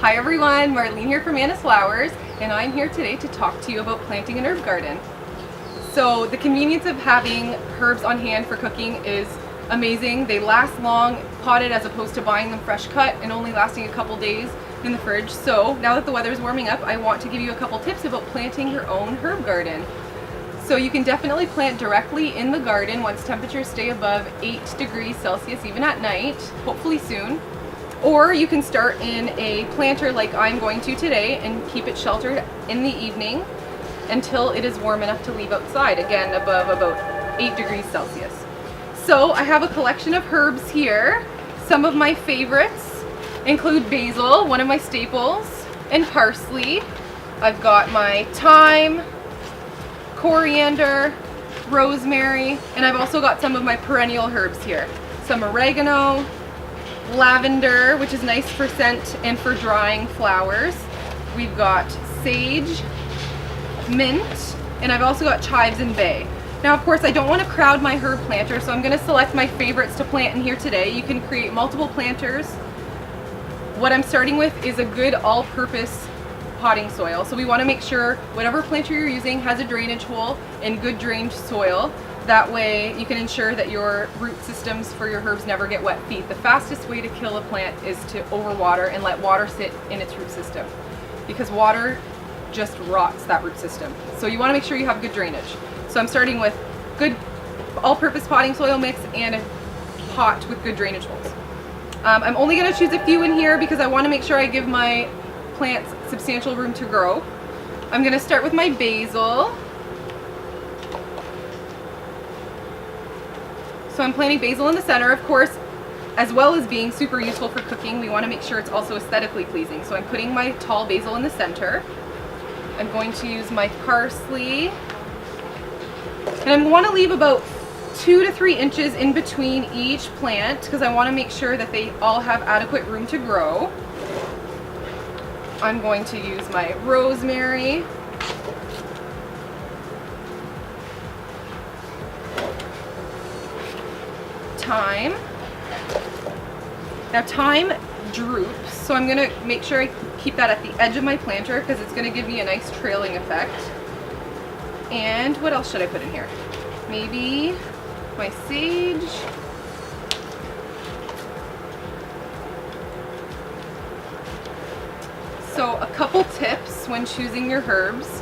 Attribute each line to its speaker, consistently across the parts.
Speaker 1: Hi everyone, Marlene here from Anna's Flowers, and I'm here today to talk to you about planting an herb garden. So the convenience of having herbs on hand for cooking is amazing. They last long potted as opposed to buying them fresh cut and only lasting a couple days in the fridge. So now that the weather is warming up, I want to give you a couple tips about planting your own herb garden. So you can definitely plant directly in the garden once temperatures stay above 8 degrees Celsius even at night, hopefully soon. Or you can start in a planter like I'm going to today and keep it sheltered in the evening until it is warm enough to leave outside, again above about 8 degrees Celsius. So I have a collection of herbs here. Some of my favorites include basil, one of my staples, and parsley. I've got my thyme, coriander, rosemary, and I've also got some of my perennial herbs here. Some oregano, lavender, which is nice for scent and for drying flowers. We've got sage, mint, and I've also got chives and bay. Now, of course, I don't want to crowd my herb planter, so I'm going to select my favorites to plant in here today. You can create multiple planters. What I'm starting with is a good all-purpose potting soil. So we want to make sure whatever planter you're using has a drainage hole and good drained soil. That way you can ensure that your root systems for your herbs never get wet feet. The fastest way to kill a plant is to overwater and let water sit in its root system, because water just rots that root system. So you want to make sure you have good drainage. So I'm starting with good all-purpose potting soil mix and a pot with good drainage holes. I'm only going to choose a few in here because I want to make sure I give my plants substantial room to grow. I'm going to start with my basil. So I'm planting basil in the center. Of course, as well as being super useful for cooking, we want to make sure it's also aesthetically pleasing. So I'm putting my tall basil in the center. I'm going to use my parsley. And I want to leave about 2 to 3 inches in between each plant because I want to make sure that they all have adequate room to grow. I'm going to use my rosemary. Thyme. Now thyme droops, so I'm going to make sure I keep that at the edge of my planter because it's going to give me a nice trailing effect. And what else should I put in here? Maybe my sage. So a couple tips when choosing your herbs.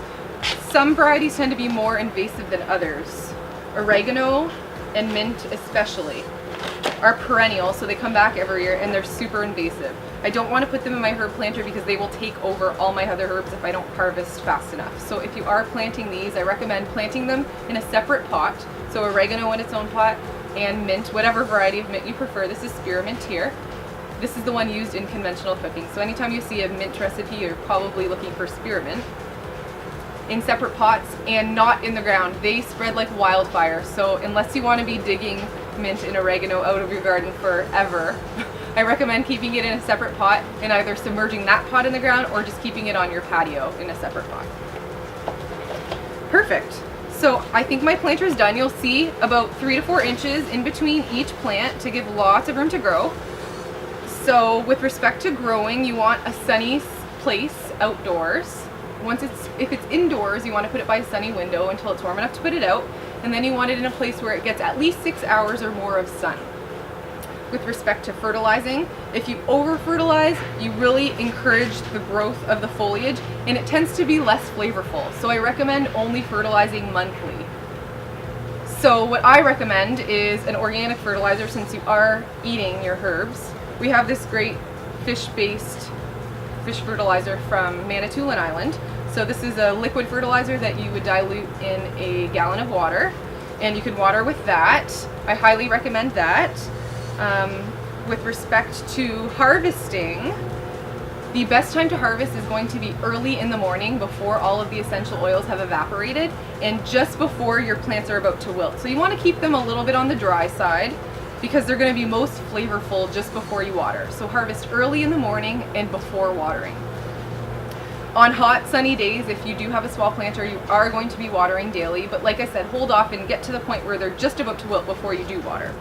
Speaker 1: Some varieties tend to be more invasive than others. Oregano and mint especially are perennial, so they come back every year and they're super invasive. I don't want to put them in my herb planter because they will take over all my other herbs if I don't harvest fast enough. So if you are planting these, I recommend planting them in a separate pot. So oregano in its own pot and mint, whatever variety of mint you prefer. This is spearmint here. This is the one used in conventional cooking. So anytime you see a mint recipe, you're probably looking for spearmint. In separate pots and not in the ground. They spread like wildfire. So unless you want to be digging mint and oregano out of your garden forever, I recommend keeping it in a separate pot and either submerging that pot in the ground or just keeping it on your patio in a separate pot. Perfect. So I think my planter is done. You'll see about 3 to 4 inches in between each plant to give lots of room to grow. So with respect to growing, you want a sunny place outdoors. If it's indoors, you want to put it by a sunny window until it's warm enough to put it out, and then you want it in a place where it gets at least 6 hours or more of sun. With respect to fertilizing, if you over-fertilize, you really encourage the growth of the foliage, and it tends to be less flavorful. So I recommend only fertilizing monthly. So what I recommend is an organic fertilizer since you are eating your herbs. We have this great fish-based fish fertilizer from Manitoulin Island. So this is a liquid fertilizer that you would dilute in a gallon of water, and you can water with that. I highly recommend that. With respect to harvesting, the best time to harvest is going to be early in the morning before all of the essential oils have evaporated and just before your plants are about to wilt. So you want to keep them a little bit on the dry side because they're going to be most flavorful just before you water. So harvest early in the morning and before watering. On hot sunny days, if you do have a small planter, you are going to be watering daily, but like I said, hold off and get to the point where they're just about to wilt before you do water.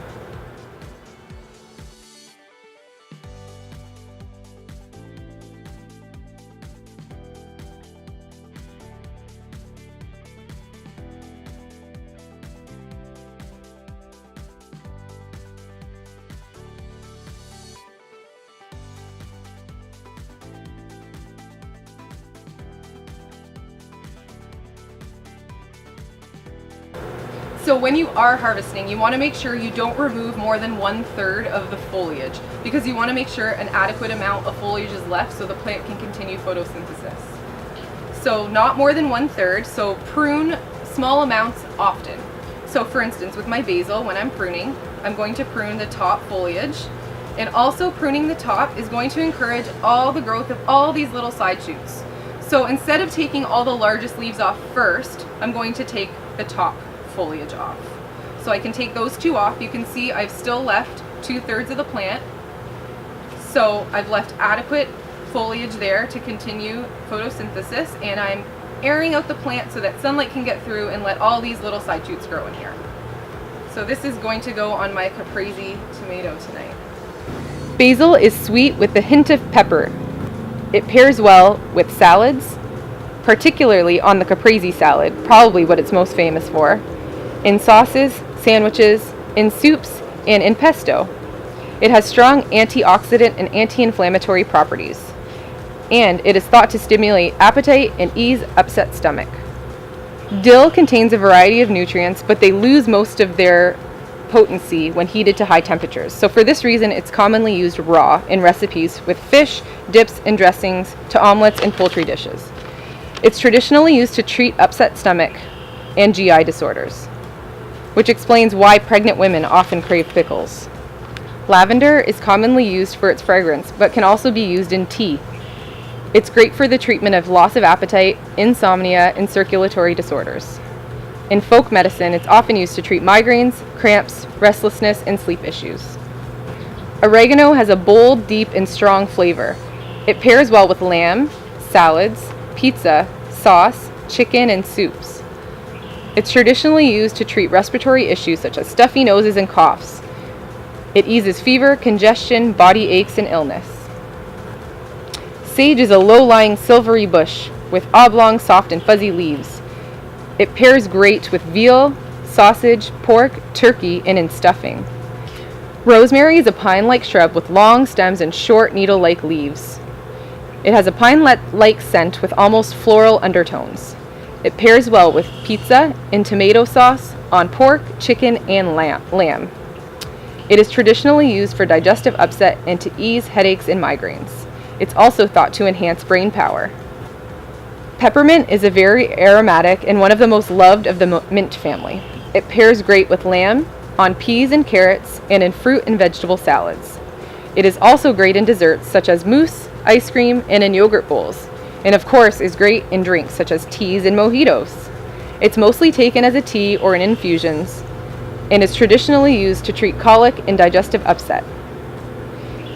Speaker 1: So when you are harvesting, you want to make sure you don't remove more than 1/3 of the foliage, because you want to make sure an adequate amount of foliage is left so the plant can continue photosynthesis. So not more than 1/3, so prune small amounts often. So for instance, with my basil, when I'm pruning, I'm going to prune the top foliage, and also pruning the top is going to encourage all the growth of all these little side shoots. So instead of taking all the largest leaves off first, I'm going to take the top foliage off. So I can take those two off. You can see I've still left 2/3 of the plant. So I've left adequate foliage there to continue photosynthesis, and I'm airing out the plant so that sunlight can get through and let all these little side shoots grow in here. So this is going to go on my caprese tomato tonight. Basil is sweet with a hint of pepper. It pairs well with salads, particularly on the caprese salad, probably what it's most famous for, in sauces, sandwiches, in soups, and in pesto. It has strong antioxidant and anti-inflammatory properties, and it is thought to stimulate appetite and ease upset stomach. Dill contains a variety of nutrients, but they lose most of their potency when heated to high temperatures. So for this reason, it's commonly used raw in recipes with fish, dips, and dressings, to omelets and poultry dishes. It's traditionally used to treat upset stomach and GI disorders, which explains why pregnant women often crave pickles. Lavender is commonly used for its fragrance, but can also be used in tea. It's great for the treatment of loss of appetite, insomnia, and circulatory disorders. In folk medicine, it's often used to treat migraines, cramps, restlessness, and sleep issues. Oregano has a bold, deep, and strong flavor. It pairs well with lamb, salads, pizza, sauce, chicken, and soups. It's traditionally used to treat respiratory issues such as stuffy noses and coughs. It eases fever, congestion, body aches, and illness. Sage is a low-lying silvery bush with oblong, soft, and fuzzy leaves. It pairs great with veal, sausage, pork, turkey, and in stuffing. Rosemary is a pine-like shrub with long stems and short needle-like leaves. It has a pine-like scent with almost floral undertones. It pairs well with pizza, in tomato sauce, on pork, chicken, and lamb. It is traditionally used for digestive upset and to ease headaches and migraines. It's also thought to enhance brain power. Peppermint is a very aromatic and one of the most loved of the mint family. It pairs great with lamb, on peas and carrots, and in fruit and vegetable salads. It is also great in desserts such as mousse, ice cream, and in yogurt bowls, and of course is great in drinks such as teas and mojitos. It's mostly taken as a tea or in infusions, and is traditionally used to treat colic and digestive upset.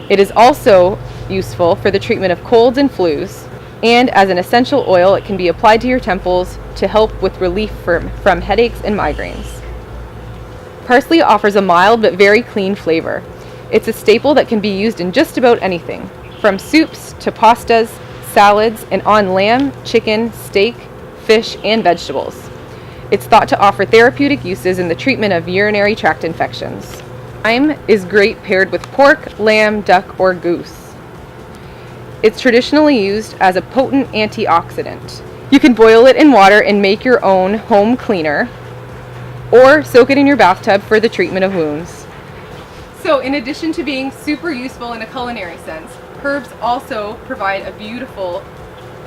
Speaker 1: It is also useful for the treatment of colds and flus, and as an essential oil, it can be applied to your temples to help with relief from headaches and migraines. Parsley offers a mild but very clean flavor. It's a staple that can be used in just about anything, from soups to pastas, salads, and on lamb, chicken, steak, fish, and vegetables. It's thought to offer therapeutic uses in the treatment of urinary tract infections. Thyme is great paired with pork, lamb, duck, or goose. It's traditionally used as a potent antioxidant. You can boil it in water and make your own home cleaner, or soak it in your bathtub for the treatment of wounds. So in addition to being super useful in a culinary sense, herbs also provide a beautiful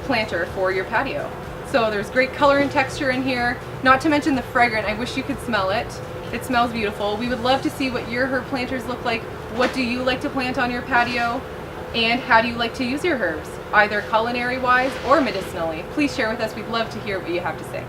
Speaker 1: planter for your patio. So there's great color and texture in here, not to mention the fragrance. I wish you could smell it. It smells beautiful. We would love to see what your herb planters look like. What do you like to plant on your patio? And how do you like to use your herbs, either culinary wise or medicinally? Please share with us. We'd love to hear what you have to say.